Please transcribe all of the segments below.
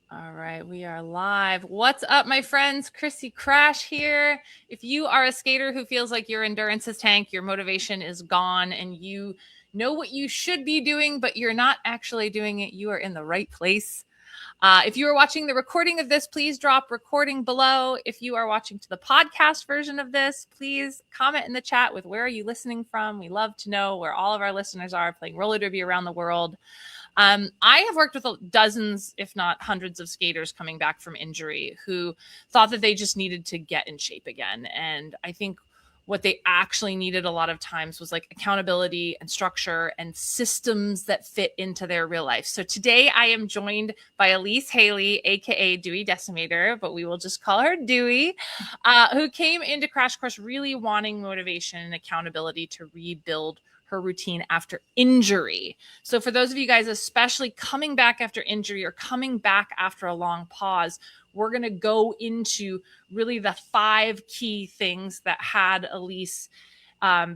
All right, we are live. What's up, my friends? Chrissy Krash here. If you are a skater who feels like your endurance is tanked, your motivation is gone, and you know what you should be doing, but you're not actually doing it, you are in the right place. If you are watching the recording of this, please drop recording below. If you are watching to the podcast version of this, please comment in the chat with where are you listening from. We love to know where all of our listeners are playing roller derby around the world. I have worked with dozens, if not hundreds, of skaters coming back from injury who thought that they just needed to get in shape again. And I think what they actually needed a lot of times was like accountability and structure and systems that fit into their real life. So today I am joined by Elise Haley, aka Dewey Decimator, but we will just call her Dewey, who came into Krash Course really wanting motivation and accountability to rebuild her routine after injury. So for those of you guys, especially coming back after injury or coming back after a long pause, we're going to go into really the 5 key things that had Elise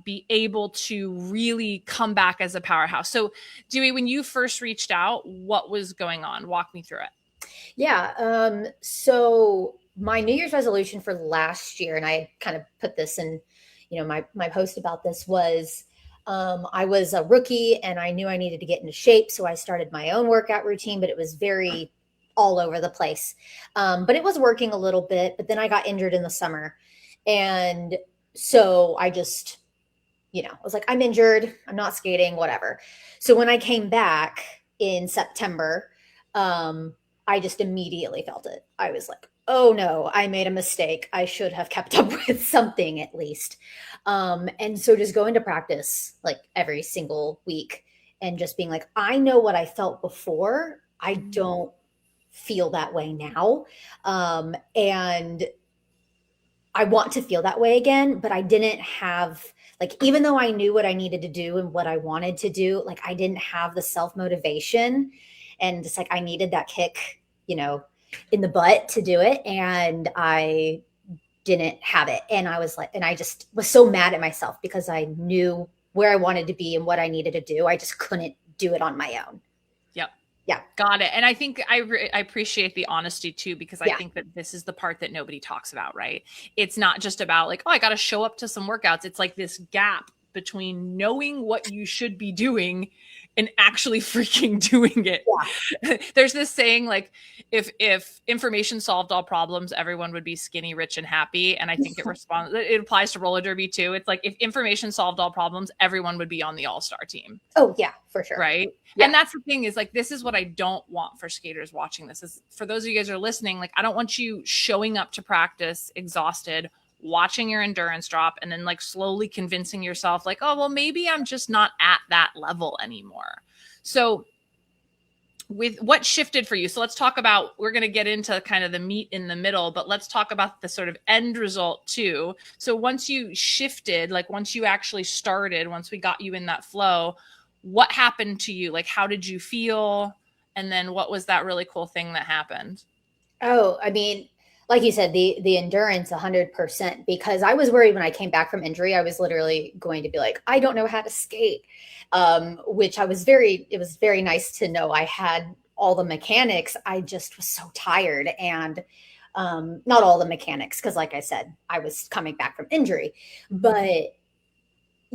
be able to really come back as a powerhouse. So Dewey, when you first reached out, what was going on? Walk me through it. Yeah. So my New Year's resolution for last year, and I kind of put this in, my post about this was, I was a rookie and I knew I needed to get into shape. So I started my own workout routine, but it was very all over the place. But it was working a little bit, but then I got injured in the summer. And so I just, I was like, I'm injured. I'm not skating, whatever. So when I came back in September, I just immediately felt it. I was like, oh no, I made a mistake. I should have kept up with something at least. And so just going to practice like every single week and just being like, I know what I felt before. I don't feel that way now. And I want to feel that way again, but I didn't have, like, even though I knew what I needed to do and what I wanted to do, like, I didn't have the self motivation. And just like, I needed that kick, in the butt to do it. And I didn't have it. And I was like, and I just was so mad at myself because I knew where I wanted to be and what I needed to do. I just couldn't do it on my own. Yep. Yeah. Got it. And I think I appreciate the honesty too, because I Yeah. think that this is the part that nobody talks about, right? It's not just about like, oh, I got to show up to some workouts. It's like this gap between knowing what you should be doing and actually freaking doing it. Yeah. There's this saying like, if information solved all problems, everyone would be skinny, rich, and happy. And I think it applies to roller derby too. It's like if information solved all problems, everyone would be on the all-star team. Oh yeah, for sure. Right. Yeah. And that's the thing is like, this is what I don't want for skaters watching this is for those of you guys who are listening. Like, I don't want you showing up to practice exhausted, watching your endurance drop, and then like slowly convincing yourself like, oh, well, maybe I'm just not at that level anymore. So with what shifted for you? So let's talk about, we're going to get into kind of the meat in the middle, but let's talk about the sort of end result too. So once you shifted, like once you actually started, once we got you in that flow, what happened to you? Like, how did you feel? And then what was that really cool thing that happened? Oh, I mean, like you said, the endurance 100%, because I was worried when I came back from injury, I was literally going to be like, I don't know how to skate. Which it was very nice to know I had all the mechanics. I just was so tired and not all the mechanics, because like I said, I was coming back from injury, but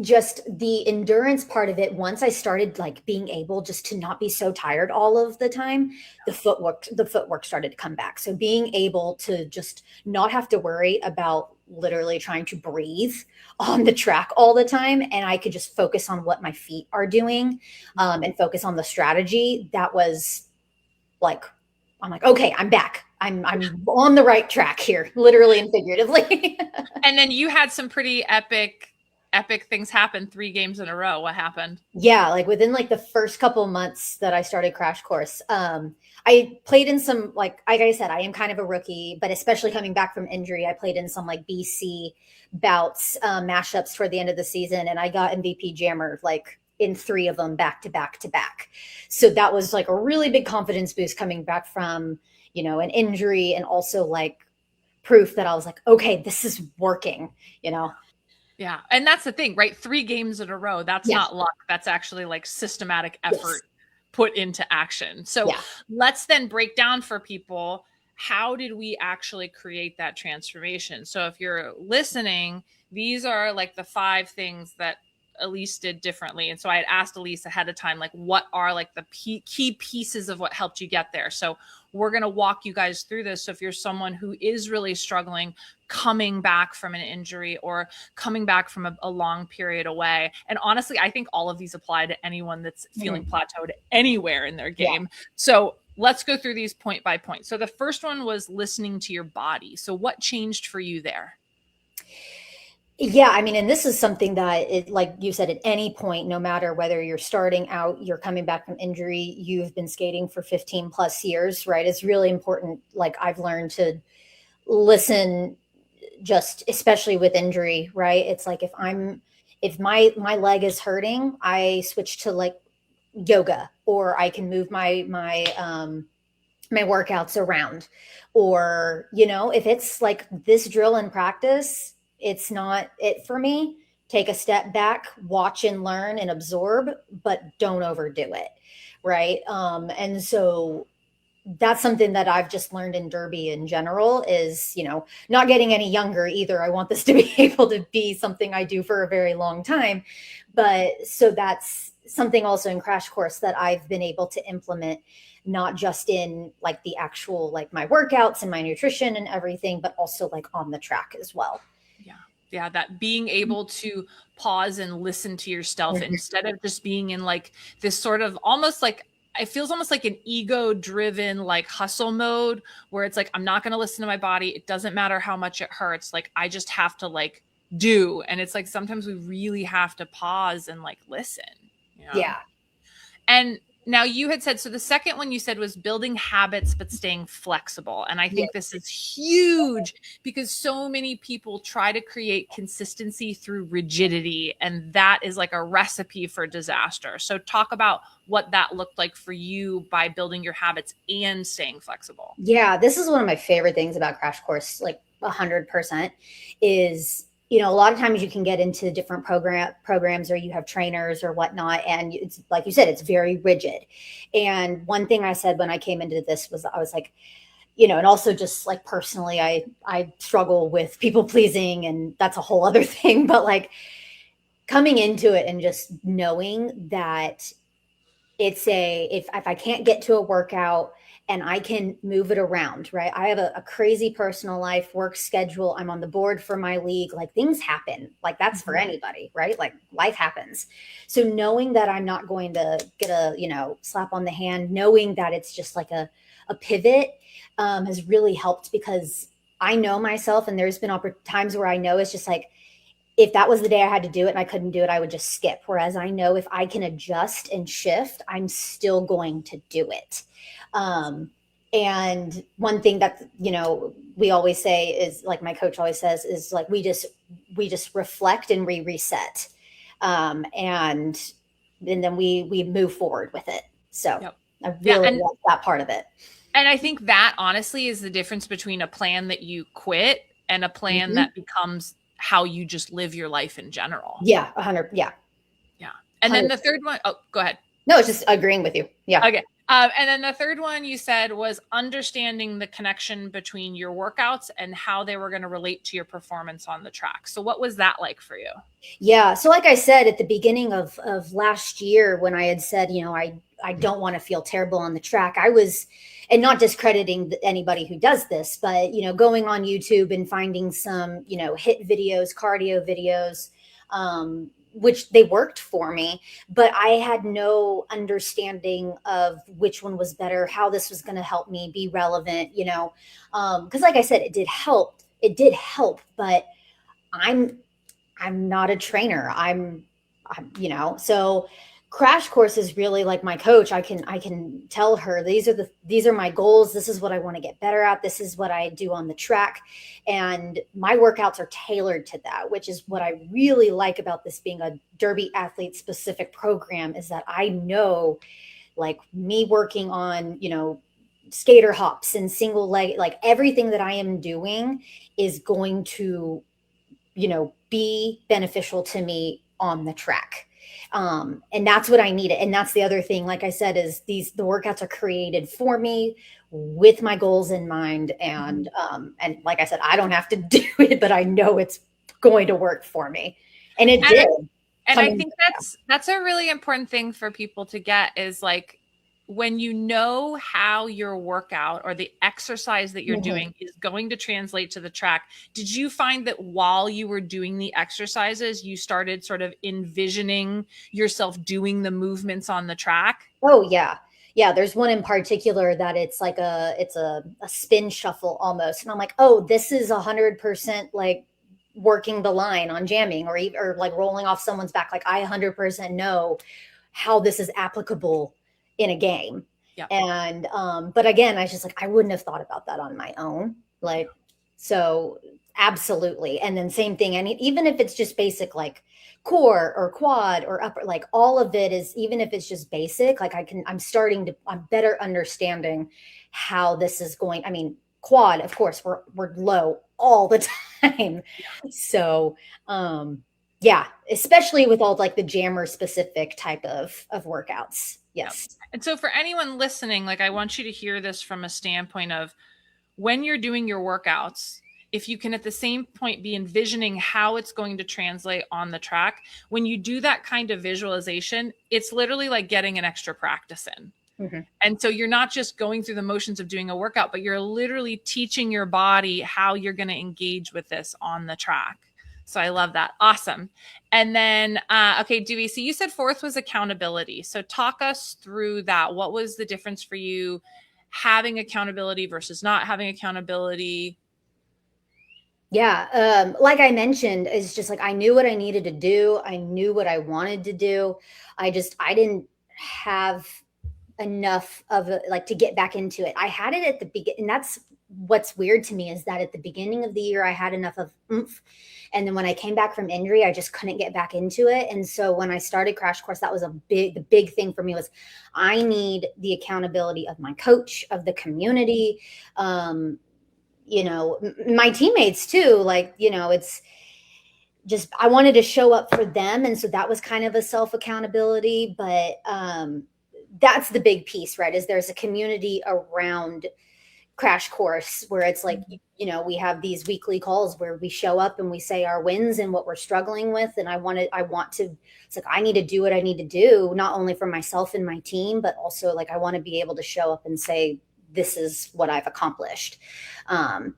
just the endurance part of it, once I started like being able just to not be so tired all of the time, the footwork started to come back. So being able to just not have to worry about literally trying to breathe on the track all the time, and I could just focus on what my feet are doing, and focus on the strategy. That was like, I'm like, okay, I'm back. I'm on the right track here, literally and figuratively. And then you had some pretty epic things happen 3 games in a row. What happened? Yeah, like within like the first couple months that I started Krash Course, I played in some, like I said, I am kind of a rookie, but especially coming back from injury, I played in some like BC bouts, mashups toward the end of the season, and I got MVP Jammer like in 3 of them back to back to back. So that was like a really big confidence boost coming back from, an injury, and also like proof that I was like, okay, this is working. Yeah. And that's the thing, right? 3 games in a row. That's Yeah. not luck. That's actually like systematic effort Yes. put into action. So Yeah. let's then break down for people, how did we actually create that transformation? So if you're listening, these are like the 5 things that Elise did differently. And so I had asked Elise ahead of time, like, what are like the key pieces of what helped you get there? So we're going to walk you guys through this. So if you're someone who is really struggling, coming back from an injury or coming back from a long period away. And honestly, I think all of these apply to anyone that's feeling plateaued anywhere in their game. Yeah. So let's go through these point by point. So the first one was listening to your body. So what changed for you there? Yeah, I mean, and this is something that it, like you said, at any point, no matter whether you're starting out, you're coming back from injury, you've been skating for 15 plus years, right? It's really important. Like I've learned to listen, just especially with injury, right? It's like if my leg is hurting, I switch to like yoga, or I can move my workouts around. Or, if it's like this drill in practice, it's not it for me. Take a step back, watch and learn and absorb, but don't overdo it. Right. And so that's something that I've just learned in Derby in general is, not getting any younger either. I want this to be able to be something I do for a very long time. But so that's something also in Krash Course that I've been able to implement, not just in like the actual, like my workouts and my nutrition and everything, but also like on the track as well. Yeah, that being able to pause and listen to yourself instead of just being in like this sort of almost like, it feels almost like an ego driven like hustle mode where it's like, I'm not going to listen to my body. It doesn't matter how much it hurts. Like I just have to like do. And it's like, sometimes we really have to pause and like listen. Yeah. And now you had said, so the second one you said was building habits, but staying flexible. And I think this is huge because so many people try to create consistency through rigidity. And that is like a recipe for disaster. So talk about what that looked like for you by building your habits and staying flexible. Yeah. This is one of my favorite things about Krash Course, like 100% is, a lot of times you can get into different programs or you have trainers or whatnot. And it's like you said, it's very rigid. And one thing I said when I came into this was, I was like, and also just like personally, I struggle with people pleasing, and that's a whole other thing. But like coming into it and just knowing that if I can't get to a workout and I can move it around, right? I have a crazy personal life, work schedule. I'm on the board for my league. Like things happen. Like that's for anybody, right? Like life happens. So knowing that I'm not going to get a, slap on the hand, knowing that it's just like a pivot has really helped, because I know myself, and there's been times where I know it's just like, if that was the day I had to do it and I couldn't do it, I would just skip. Whereas I know if I can adjust and shift, I'm still going to do it. And one thing that, we always say is, like my coach always says, is like, we just reflect and reset. And then we move forward with it. So I really love that part of it. And I think that honestly is the difference between a plan that you quit and a plan that becomes how you just live your life in general. Yeah. 100. Yeah. Yeah. And 100%. Then the third one, oh, go ahead. No, it's just agreeing with you. Yeah. Okay. And then the third one you said was understanding the connection between your workouts and how they were going to relate to your performance on the track. So what was that like for you? Yeah. So like I said, at the beginning of last year, when I had said, I don't want to feel terrible on the track, I was, and not discrediting anybody who does this, but, going on YouTube and finding some, HIIT videos, cardio videos, which they worked for me, but I had no understanding of which one was better, how this was going to help me be relevant, because like I said, it did help, but I'm not a trainer. I'm so Krash Course is really like my coach. I can tell her these are my goals. This is what I want to get better at. This is what I do on the track. And my workouts are tailored to that, which is what I really like about this being a Derby athlete specific program, is that I know, like me working on, skater hops and single leg, like everything that I am doing is going to, be beneficial to me on the track. And that's what I needed. And that's the other thing, like I said, is the workouts are created for me with my goals in mind. And like I said, I don't have to do it, but I know it's going to work for me. And it And did. and I Coming, think that's a really important thing for people to get is like when you know how your workout or the exercise that you're Mhm. doing is going to translate to the track. Did you find that while you were doing the exercises, you started sort of envisioning yourself doing the movements on the track? Oh yeah. Yeah, there's one in particular that it's like a spin shuffle almost. And I'm like, oh, this is 100% like working the line on jamming or like rolling off someone's back. Like I 100% know how this is applicable in a game. Yep. And but again, I was just like, I wouldn't have thought about that on my own. Like, so absolutely. And then same thing. And even if it's just basic, like core or quad or upper, like all of it is, even if it's just basic, like I'm better understanding how this is going. I mean, quad, of course, we're low all the time. So yeah, especially with all like the jammer specific type of workouts. Yep. Yes. And so for anyone listening, like I want you to hear this from a standpoint of when you're doing your workouts, if you can at the same point be envisioning how it's going to translate on the track, when you do that kind of visualization, it's literally like getting an extra practice in. Mm-hmm. And so you're not just going through the motions of doing a workout, but you're literally teaching your body how you're going to engage with this on the track. So I love that. Awesome. And then, okay, Dewey, so you said fourth was accountability. So talk us through that. What was the difference for you having accountability versus not having accountability? Yeah, like I mentioned, it's just like I knew what I needed to do. I knew what I wanted to do. I didn't have enough of a, like to get back into it. I had it at the beginning, and that's what's weird to me is that at the beginning of the year I had enough of oomph, and then when I came back from injury, I just couldn't get back into it. And so when I started Crash Course, that was the big thing for me was I need the accountability of my coach, of the community, my teammates too. Like, it's just I wanted to show up for them, and so that was kind of a self accountability. But that's the big piece, right? Is there's a community around Crash Course where it's like, we have these weekly calls where we show up and we say our wins and what we're struggling with. And I want to, it's like, I need to do what I need to do, not only for myself and my team, but also like, I want to be able to show up and say, this is what I've accomplished. And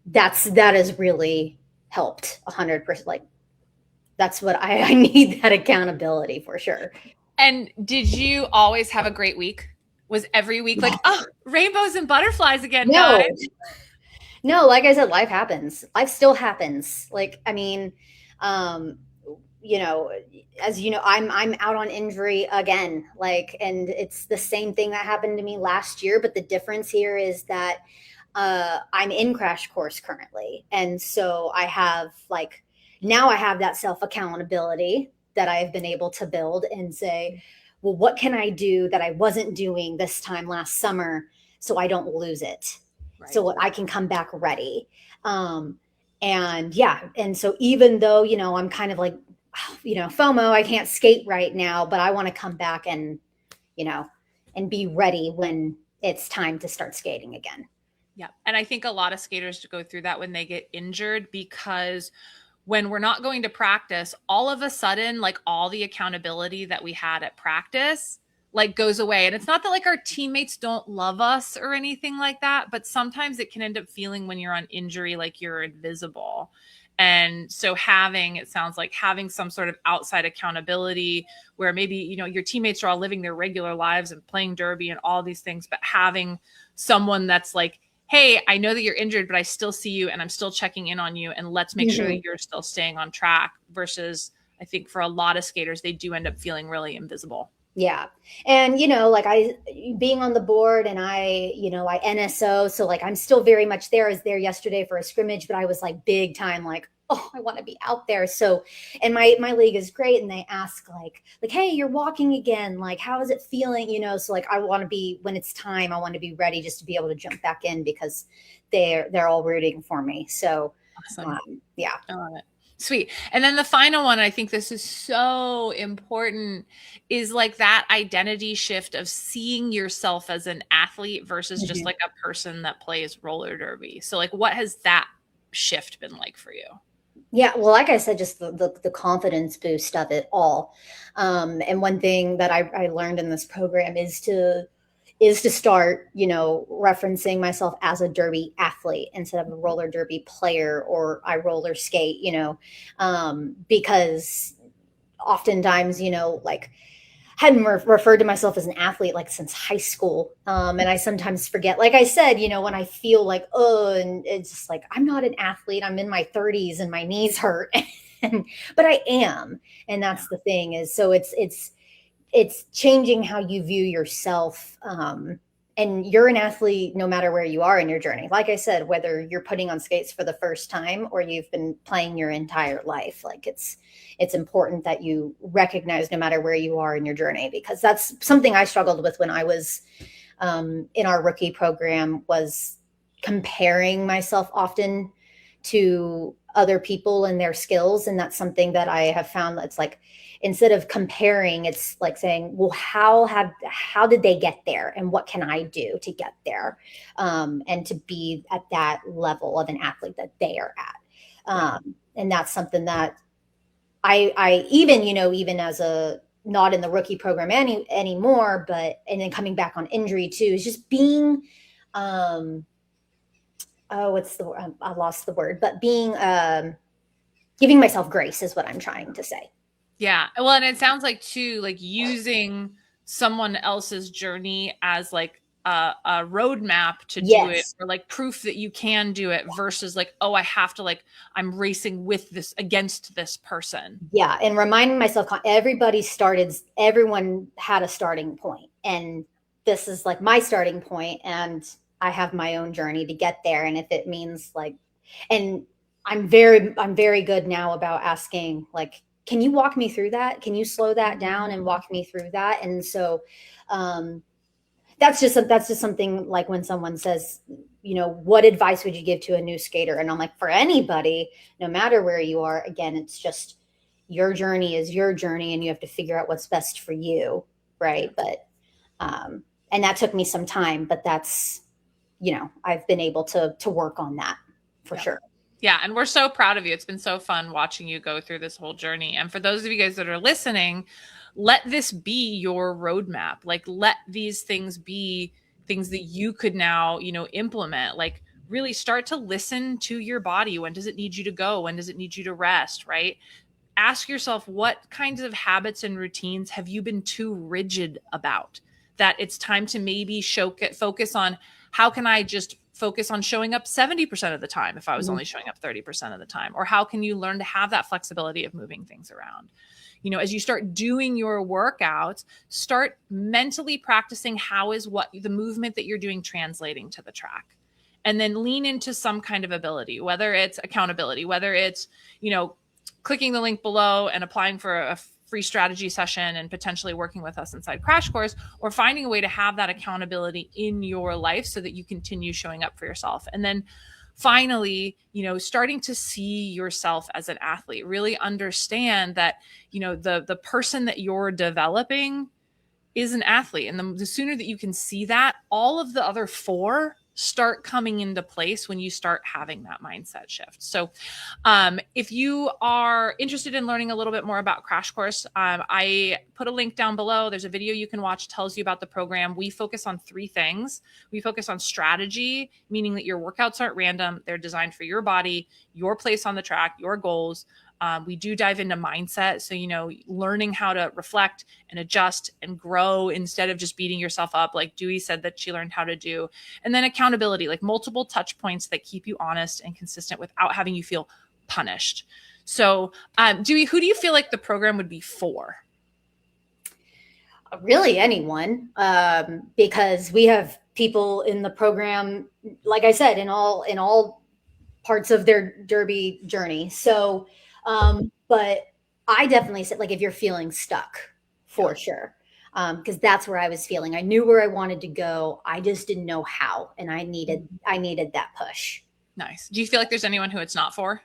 that has really helped 100%. Like that's what I need, that accountability for sure. And did you always have a great week? Was every week like, oh, rainbows and butterflies again, guys? No, like I said, life happens. Life still happens. Like, I mean, as you know, I'm out on injury again. Like, and it's the same thing that happened to me last year, but the difference here is that I'm in Crash Course currently. And so now I have that self accountability that I've been able to build and say, well, what can I do that I wasn't doing this time last summer so I don't lose it? Right. So I can come back ready. And yeah. And so even though, I'm kind of like, FOMO, I can't skate right now, but I want to come back and be ready when it's time to start skating again. Yeah. And I think a lot of skaters go through that when they get injured, because when we're not going to practice, all of a sudden, like all the accountability that we had at practice, like goes away. And it's not that like our teammates don't love us or anything like that, but sometimes it can end up feeling when you're on injury, like you're invisible. And so it sounds like having some sort of outside accountability where maybe, your teammates are all living their regular lives and playing derby and all these things, but having someone that's like, hey, I know that you're injured, but I still see you and I'm still checking in on you. And let's make sure that you're still staying on track versus I think for a lot of skaters, they do end up feeling really invisible. Yeah. And, like being on the board and I NSO. So like, I'm still very much there. I was there yesterday for a scrimmage, but I was like big time, like, oh, I want to be out there. So, and my league is great. And they ask like, hey, you're walking again. Like, how is it feeling? So like, I want to be, when it's time, I want to be ready just to be able to jump back in because they're all rooting for me. So awesome. Yeah. I love it. Sweet. And then the final one, I think this is so important, is like that identity shift of seeing yourself as an athlete versus just Mhm. like a person that plays roller derby. So, like, what has that shift been like for you? Yeah, well, like I said, just the confidence boost of it all. And one thing that I learned in this program is to start, you know, referencing myself as a derby athlete instead of a roller derby player or I roller skate, you know, because oftentimes, you know, like hadn't referred to myself as an athlete like since high school. And I sometimes forget, like I said, you know, when I feel like, oh, and it's just like, I'm not an athlete. I'm in my 30s and my knees hurt. But I am. And Yeah. that's the thing is, so it's changing how you view yourself. And you're an athlete no matter where you are in your journey. Like I said, whether you're putting on skates for the first time or you've been playing your entire life, like it's important that you recognize no matter where you are in your journey, because that's something I struggled with when I was in our rookie program, was comparing myself often to other people and their skills. And that's something that I have found that's like, instead of comparing, it's like saying, well, how did they get there and what can I do to get there, and to be at that level of an athlete that they are at. Yeah. And that's something that I even, you know, even as a not in the rookie program anymore, but and then coming back on injury too, is just being um oh, what's the I lost the word, but being giving myself grace is what I'm trying to say. Yeah. Well, and it sounds like too, like using someone else's journey as like a roadmap to do it, Yes. or like proof that you can do it versus like, oh, I have to like, I'm racing with this against this person. Yeah, and reminding myself everyone had a starting point, and this is like my starting point, and I have my own journey to get there. And if it means like, and I'm very good now about asking, like, can you walk me through that? Can you slow that down and walk me through that? And so um that's just something, like when someone says, you know, what advice would you give to a new skater? And I'm like, for anybody, no matter where you are, again, it's just your journey is your journey and you have to figure out what's best for you. Yeah. Right. But and that took me some time, but that's, you know, I've been able to work on that for Yeah. sure. Yeah, and we're so proud of you. It's been so fun watching you go through this whole journey. And for those of you guys that are listening, let this be your roadmap. Like, let these things be things that you could now, implement. Like, really start to listen to your body. When does it need you to go? When does it need you to rest? Right? Ask yourself, what kinds of habits and routines have you been too rigid about, that it's time to maybe focus on, how can I just focus on showing up 70% of the time if I was Mhm. only showing up 30% of the time? Or how can you learn to have that flexibility of moving things around? As you start doing your workouts, start mentally practicing how is what the movement that you're doing translating to the track. And then lean into some kind of ability, whether it's accountability, whether it's, clicking the link below and applying for a free strategy session and potentially working with us inside Crash Course, or finding a way to have that accountability in your life so that you continue showing up for yourself. And then finally, starting to see yourself as an athlete, really understand that, the person that you're developing is an athlete. And the sooner that you can see that, all of the other four start coming into place when you start having that mindset shift. So if you are interested in learning a little bit more about Crash Course, I put a link down below. There's a video you can watch, tells you about the program. We focus on three things. We focus on strategy, meaning that your workouts aren't random. They're designed for your body, your place on the track, your goals. We do dive into mindset. So, learning how to reflect and adjust and grow instead of just beating yourself up, like Dewey said that she learned how to do. And then accountability, like multiple touch points that keep you honest and consistent without having you feel punished. So, Dewey, who do you feel like the program would be for? Really anyone, because we have people in the program, like I said, in all parts of their derby journey. So, but I definitely said, like, if you're feeling stuck, Yeah, for sure, because that's where I was feeling. I knew where I wanted to go. I just didn't know how, and I needed that push. nice. Do you feel like there's anyone who it's not for?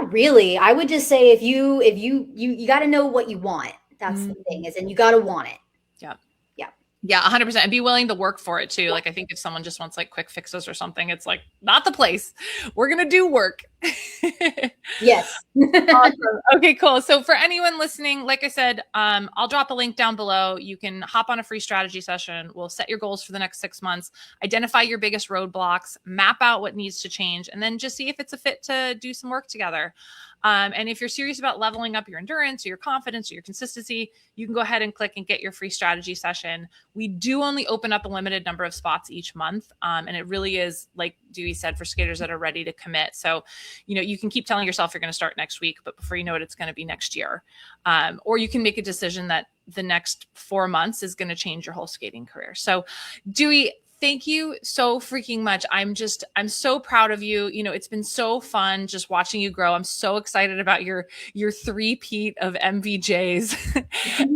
Not really. I would just say if you got to know what you want. That's the thing is, and you got to want it. Yeah. Yeah. Yeah, 100%. And be willing to work for it too. Yeah. Like, I think if someone just wants like quick fixes or something, it's like not the place. We're going to do work. Yes. Awesome. Okay, cool. So for anyone listening, like I said, I'll drop a link down below. You can hop on a free strategy session. We'll set your goals for the next 6 months, identify your biggest roadblocks, map out what needs to change, and then just see if it's a fit to do some work together. And if you're serious about leveling up your endurance or your confidence or your consistency, you can go ahead and click and get your free strategy session. We do only open up a limited number of spots each month. And it really is, like Dewey said, for skaters that are ready to commit. So, you can keep telling yourself you're going to start next week, but before you know it, it's going to be next year. Or you can make a decision that the next 4 months is going to change your whole skating career. So Dewey, thank you so freaking much. I'm so proud of you. It's been so fun just watching you grow. I'm so excited about your three-peat of MVJs.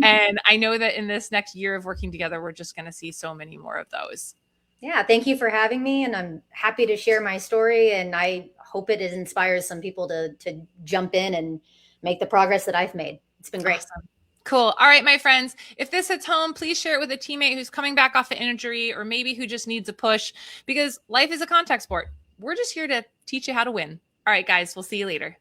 And I know that in this next year of working together, we're just going to see so many more of those. Yeah. Thank you for having me. And I'm happy to share my story. And I hope it inspires some people to jump in and make the progress that I've made. It's been great. Awesome. Cool. All right, my friends, if this hits home, please share it with a teammate who's coming back off an injury or maybe who just needs a push, because life is a contact sport. We're just here to teach you how to win. All right, guys, we'll see you later.